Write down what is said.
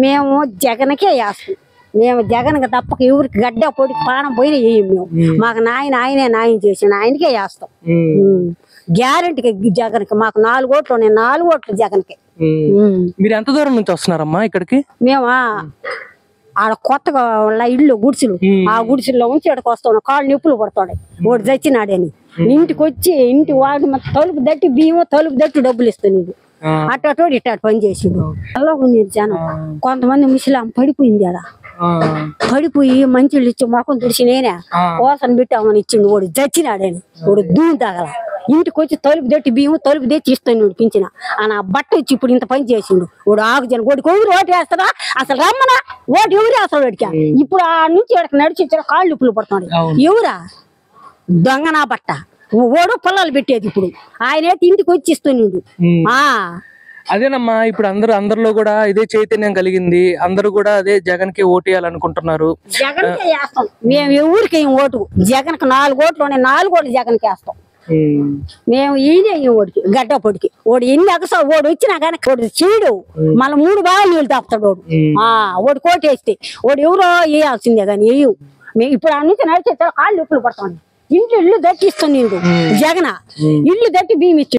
మేము జగన్కే వేస్తాం. మేము జగన్కి తప్పక ఎవరికి గడ్డ పొడికి పానం పోయినా వేయం మేము. మాకు ఆయనే న్యాయం చేసిన ఆయనకే వేస్తాం. గ్యారెంటీకి జగన్కి. మాకు 4 ఓట్లు ఉన్నాయి, 4 ఓట్లు జగన్కి. మీరు ఎంత దూరం నుంచి వస్తున్నారమ్మా ఇక్కడికి? మేము ఆడ కొత్తగా ఇల్లు గుడిసెలు, ఆ గుడిసెల్లో ఉంచి ఇక్కడికి వస్తాం. కాళ్ళు నొప్పులు పడుతున్నాయి. వాడు చచ్చినాడని ఇంటికి వచ్చి ఇంటి వాడు తలుపు దట్టి బియ్యం, తలుపు దట్టి డబ్బులు ఇస్తుంది. అట్టోడు ఇట్టాడు పని చేసిండు. అలా ఉంది జనం. కొంతమంది ముసలాం పడిపోయింది. ఆడ పడిపోయి మంచిళ్ళు ఇచ్చి మొఖం తుడిచి నేనే కోసన పెట్టామని ఇచ్చిండు. వాడు చచ్చినాడని వాడు దూని తాగల. ఇంటికి వచ్చి తలుపు దట్టి బియ్యం, తలుపు తెచ్చి ఇస్తాను పింఛన. ఆ బట్ట ఇచ్చి ఇప్పుడు ఇంత పని చేసిండు. వాడు ఆగుజన వాడికి ఎవరు ఓటు వేస్తారా? అసలు రమ్మనా ఓటు ఎవరు వేస్తాడు వాడికి? ఇప్పుడు ఆ నుంచి ఇక్కడికి నడిచి ఇచ్చిన కాళ్ళు నొప్పులు పడుతున్నాడు. ఎవరా దొంగనా బట్ట? ఓడు పొలాలు పెట్టేది. ఇప్పుడు ఆయనైతే ఇంటికి వచ్చి ఇస్తున్నాడు. అదేనమ్మా, ఇప్పుడు అందరిలో కూడా ఇదే చైతన్యం కలిగింది. అందరూ కూడా అదే జగన్ కి ఓటు వేయాలనుకుంటున్నారు. జగన్కే వేస్తాం మేము. ఎవరికి ఓటు జగన్కి 4 ఓట్లు ఉన్నాయి, 4 ఓట్లు జగన్కి వేస్తాం మేము. ఈయనే ఓడికి గడ్డ పొడికి ఓడి ఎన్ని అగసా ఓడి వచ్చినా కానీ ఓడి చీడు మళ్ళీ 3 బాగా నీళ్ళు తాపుతాడు వాడు. ఓడి కోటి వేస్తే ఓడి ఎవరో వేయాల్సిందే కానీ వేయవు మేము. ఇప్పుడు ఆ నుంచి నడిచే కాళ్ళు నొప్పులు పడతాం. ఇల్లు దట్టి ఇస్తాను. జగన్ ఇల్లు దట్టి బియ్యం ఇచ్చి